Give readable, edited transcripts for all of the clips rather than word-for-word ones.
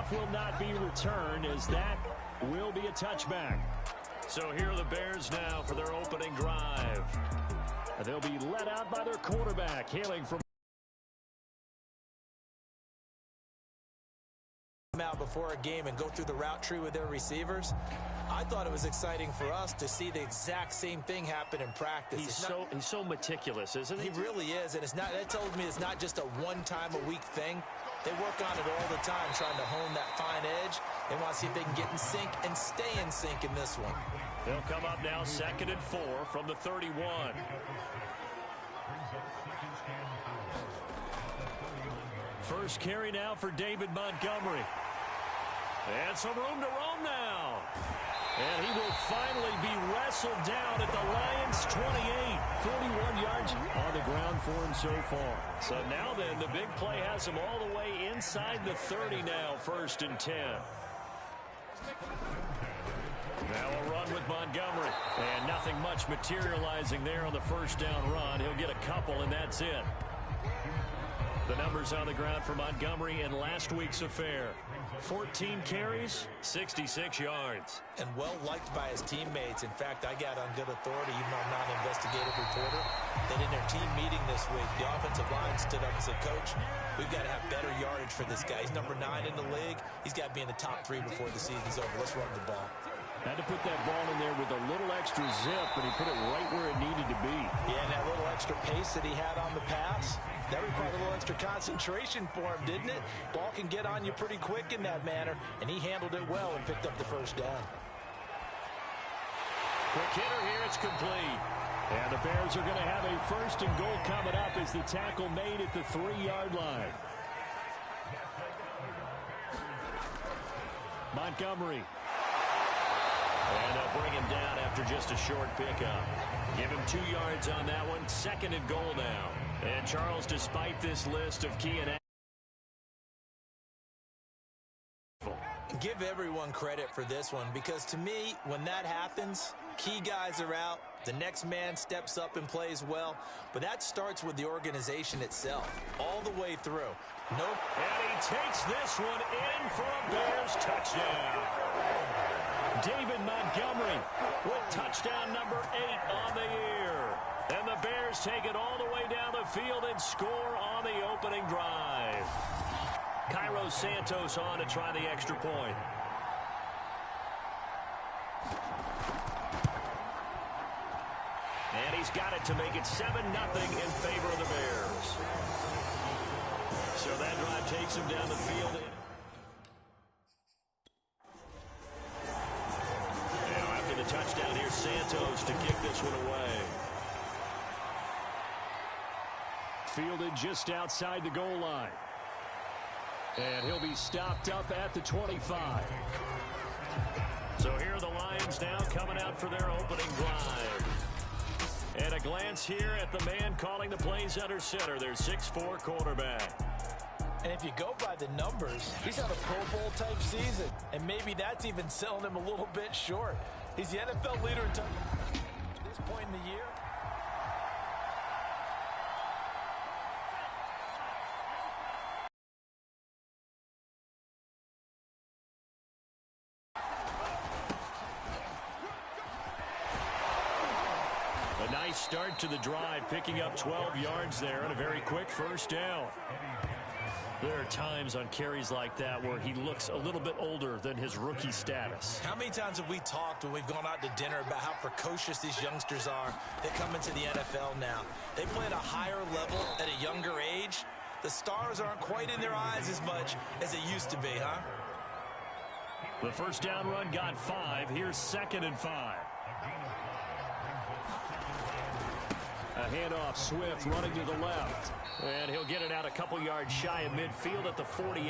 Kickoff will not be returned, as that will be a touchback. So here are the Bears now for their opening drive. They'll be led out by their quarterback, hailing from out before a game and go through the route tree with their receivers. I thought it was exciting for us to see the exact same thing happen in practice. He's so meticulous, isn't he? He really is, and that tells me it's not just a one-time-a-week thing. They work on it all the time, trying to hone that fine edge. They want to see if they can get in sync and stay in sync in this one. They'll come up now 2nd and 4 from the 31. First carry now for David Montgomery. And some room to roam now. And he will finally be wrestled down at the Lions' 28. 41 yards on the ground for him so far. So now then, the big play has him all the way inside the 30 now, 1st and 10. Now a run with Montgomery. And nothing much materializing there on the first down run. He'll get a couple, and that's it. The numbers on the ground for Montgomery in last week's affair. 14 carries, 66 yards. And well-liked by his teammates. In fact, I got on good authority, even though I'm not an investigative reporter, that in their team meeting this week, the offensive line stood up and said, Coach, we've got to have better yardage for this guy. He's number 9 in the league. He's got to be in the top 3 before the season's over. Let's run the ball. Had to put that ball in there with a little extra zip, and he put it right where it needed to be. Yeah, and that little extra pace that he had on the pass, that required a little extra concentration for him, didn't it? Ball can get on you pretty quick in that manner, and he handled it well and picked up the first down. Quick hitter here, it's complete. And the Bears are going to have a 1st and goal coming up as the tackle made at the 3-yard line. Montgomery. And they'll bring him down after just a short pickup. Give him 2 yards on that one. 2nd and goal now. And Charles, despite this list of key and give everyone credit for this one, because to me, when that happens, key guys are out, the next man steps up and plays well, but that starts with the organization itself, all the way through. Nope. And he takes this one in for a Bears touchdown. David Montgomery with touchdown number 8 on the year. And the Bears take it all the way down the field and score on the opening drive. Cairo Santos on to try the extra point. And he's got it to make it 7-0 in favor of the Bears. So that drive takes him down the field. Now after the touchdown, here's Santos to kick this one away. Fielded just outside the goal line. And he'll be stopped up at the 25. So here are the Lions now coming out for their opening drive. And a glance here at the man calling the plays under center, their 6'4" quarterback. And if you go by the numbers, he's had a Pro Bowl type season. And maybe that's even selling him a little bit short. He's the NFL leader in touchdowns at this point in the year. A nice start to the drive, picking up 12 yards there and a very quick first down. There are times on carries like that where he looks a little bit older than his rookie status. How many times have we talked when we've gone out to dinner about how precocious these youngsters are that come into the NFL now? They play at a higher level at a younger age. The stars aren't quite in their eyes as much as they used to be, huh? The first down run got 5. Here's 2nd and 5. A handoff, Swift running to the left. And he'll get it out a couple yards shy of midfield at the 48.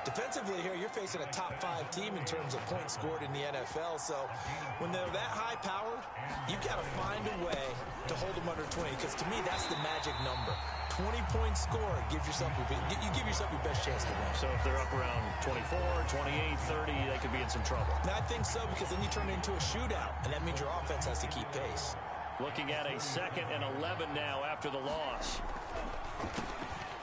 Defensively here, you're facing a top 5 team in terms of points scored in the NFL. So when they're that high-powered, you've got to find a way to hold them under 20. Because to me, that's the magic number. 20 points scored, you give yourself your best chance to win. So if they're up around 24, 28, 30, they could be in some trouble. And I think so, because then you turn it into a shootout, and that means your offense has to keep pace. Looking at a 2nd and 11 now after the loss.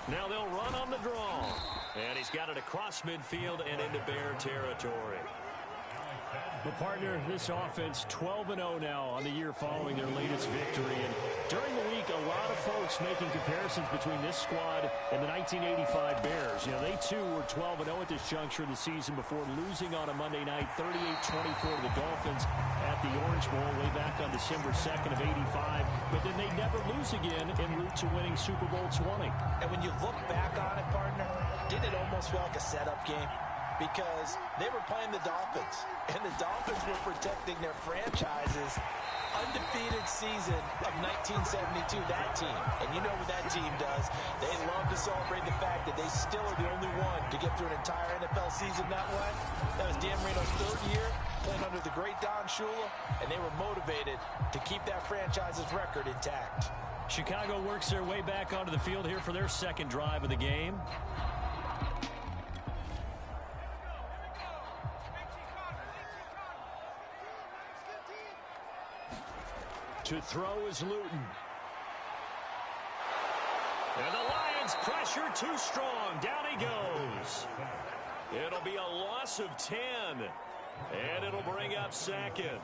Now they'll run on the draw. And he's got it across midfield and into Bear territory. But, partner, this offense 12-0 now on the year following their latest victory. And during the week, a lot of folks making comparisons between this squad and the 1985 Bears. You know, they, too, were 12-0 at this juncture of the season before losing on a Monday night 38-24 to the Dolphins at the Orange Bowl way back on December 2nd of 85. But then they never lose again en route to winning Super Bowl 20. And when you look back on it, partner, didn't it almost feel like a setup game? Because they were playing the Dolphins, and the Dolphins were protecting their franchise's undefeated season of 1972, that team. And you know what that team does. They love to celebrate the fact that they still are the only one to get through an entire NFL season that way. That was Dan Marino's third year, playing under the great Don Shula, and they were motivated to keep that franchise's record intact. Chicago works their way back onto the field here for their second drive of the game. To throw is Luton. And the Lions pressure too strong. Down he goes. It'll be a loss of 10. And it'll bring up second.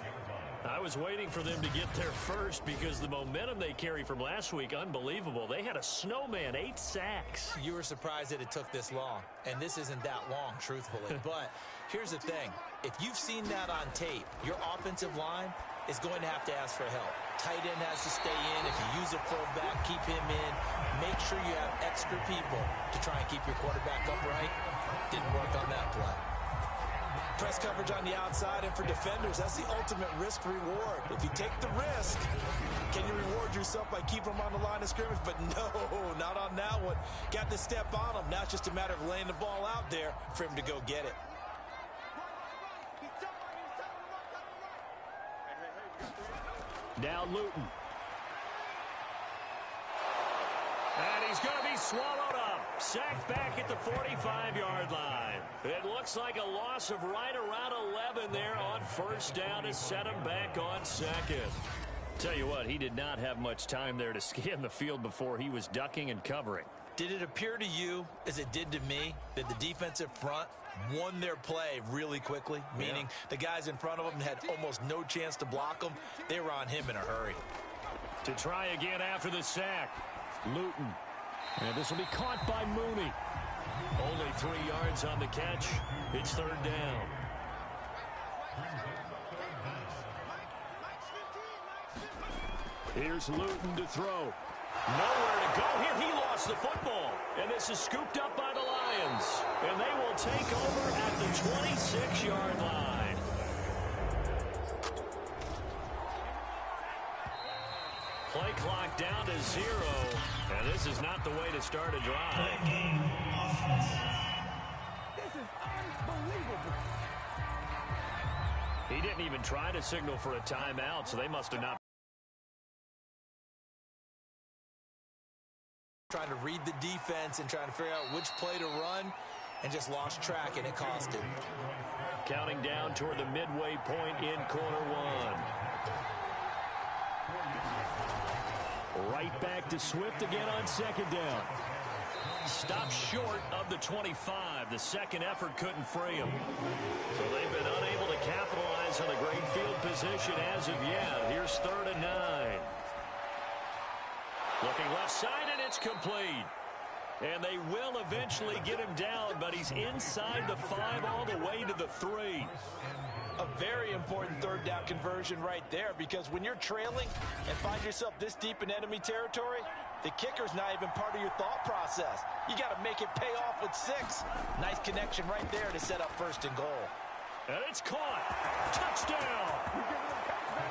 I was waiting for them to get there first because the momentum they carry from last week, unbelievable. They had a snowman, 8 sacks. You were surprised that it took this long. And this isn't that long, truthfully. But here's the thing. If you've seen that on tape, your offensive line is going to have to ask for help. Tight end has to stay in. If you use a fullback, keep him in. Make sure you have extra people to try and keep your quarterback upright. Didn't work on that play. Press coverage on the outside, and for defenders, that's the ultimate risk-reward. If you take the risk, can you reward yourself by keeping them on the line of scrimmage? But no, not on that one. Got to step on them. Now it's just a matter of laying the ball out there for him to go get it. Now Luton. And he's going to be swallowed up. Sacked back at the 45-yard line. It looks like a loss of right around 11 there on first down to set him back on second. Tell you what, he did not have much time there to scan the field before he was ducking and covering. Did it appear to you, as it did to me, that the defensive front won their play really quickly? Meaning the guys in front of them had almost no chance to block them. They were on him in a hurry. To try again after the sack, Luton. And this will be caught by Mooney. Only 3 yards on the catch. It's third down. Here's Luton to throw. Nowhere to go here. He lost the football. And this is scooped up by the Lions. And they will take over at the 26-yard line. Play clock down to 0. And this is not the way to start a drive. This is unbelievable. He didn't even try to signal for a timeout, so they must have not. Trying to read the defense and trying to figure out which play to run, and just lost track, and it cost him. Counting down toward the midway point in quarter one. Right back to Swift again on second down. Stopped short of the 25. The second effort couldn't free him. So they've been unable to capitalize on a great field position as of yet. Here's 3rd and 9. Looking left side, and it's complete. And they will eventually get him down, but he's inside the 5 all the way to the 3. A very important third down conversion right there, because when you're trailing and find yourself this deep in enemy territory, the kicker's not even part of your thought process. You got to make it pay off with 6. Nice connection right there to set up 1st and goal. And it's caught. Touchdown.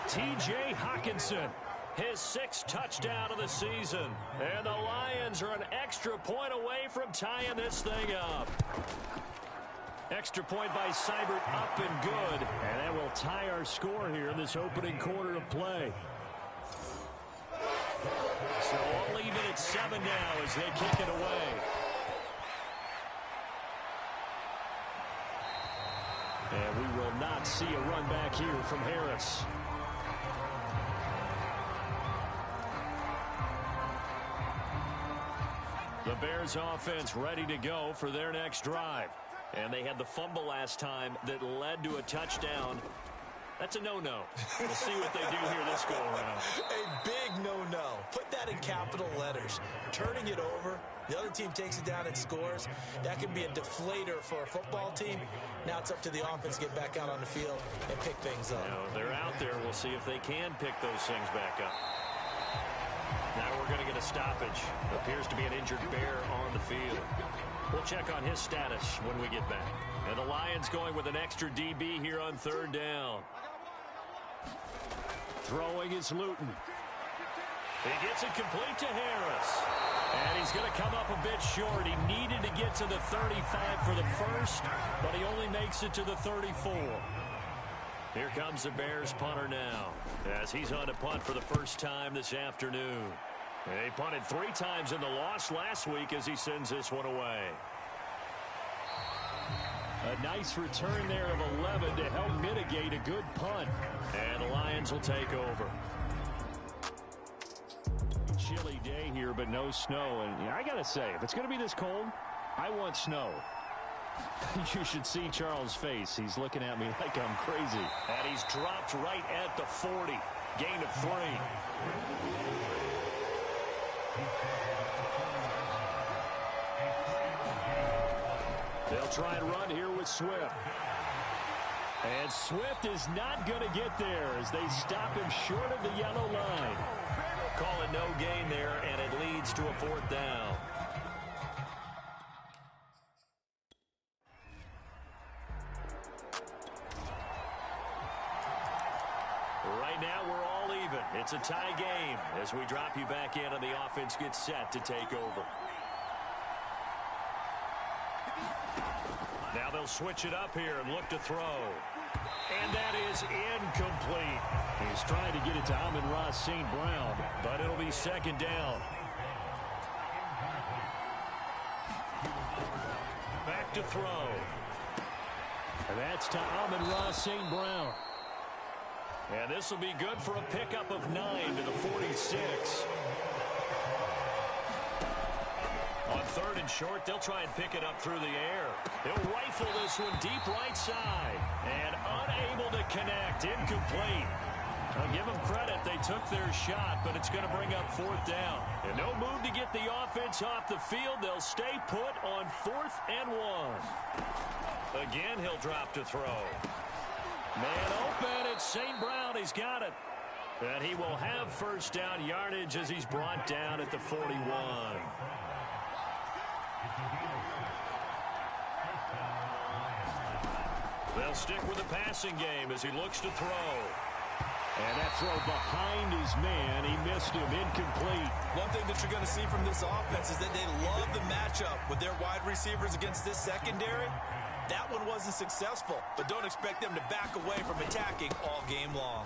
T.J. Hockenson. His 6th touchdown of the season. And the Lions are an extra point away from tying this thing up. Extra point by Seibert, up and good. And that will tie our score here in this opening quarter of play. So all even at 7 now as they kick it away. And we will not see a run back here from Harris. The Bears offense ready to go for their next drive. And they had the fumble last time that led to a touchdown. That's a no-no. We'll see what they do here this go-around. A big no-no. Put that in capital letters. Turning it over, the other team takes it down and scores. That can be a deflator for a football team. Now it's up to the offense to get back out on the field and pick things up. They're out there. We'll see if they can pick those things back up. Now we're going to get a stoppage. Appears to be an injured Bear on the field. We'll check on his status when we get back. And the Lions going with an extra DB here on third down. Throwing is Luton. He gets it complete to Harris. And he's going to come up a bit short. He needed to get to the 35 for the first, but he only makes it to the 34. Here comes the Bears punter now, as he's on to punt for the first time this afternoon. He punted 3 times in the loss last week as he sends this one away. A nice return there of 11 to help mitigate a good punt. And the Lions will take over. Chilly day here, but no snow. And I got to say, if it's going to be this cold, I want snow. You should see Charles' face. He's looking at me like I'm crazy. And he's dropped right at the 40. Gain of 3. They'll try and run here with Swift. And Swift is not going to get there as they stop him short of the yellow line. Call it no gain there, and it leads to a 4th down. Right now, we're all even. It's a tie game as we drop you back in and the offense gets set to take over. Now they'll switch it up here and look to throw. And that is incomplete. He's trying to get it to Amon-Ra St. Brown, but it'll be 2nd down. Back to throw. And that's to Amon-Ra St. Brown. And this will be good for a pickup of 9 to the 46. On 3rd and short, they'll try and pick it up through the air. He'll rifle this one deep right side. And unable to connect. Incomplete. I'll give them credit. They took their shot, but it's going to bring up 4th down. And no move to get the offense off the field. They'll stay put on 4th and 1. Again, he'll drop to throw. Man open. It's St. Brown. He's got it. And he will have 1st down yardage as he's brought down at the 41. They'll stick with the passing game as he looks to throw. And that throw behind his man. He missed him. Incomplete. One thing that you're going to see from this offense is that they love the matchup with their wide receivers against this secondary. That one wasn't successful, but don't expect them to back away from attacking all game long.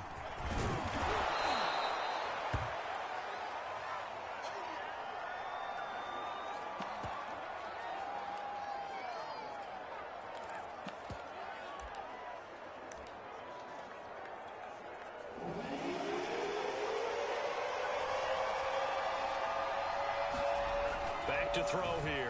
Back to throw here.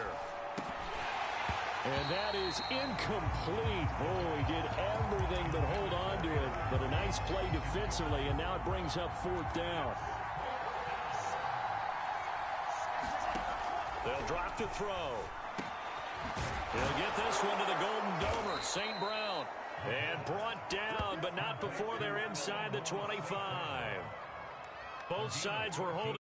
And that is incomplete. Oh, he did everything but hold on to it. But a nice play defensively, and now it brings up 4th down. They'll drop to throw. He'll get this one to the Golden Domer, St. Brown. And brought down, but not before they're inside the 25. Both sides were holding.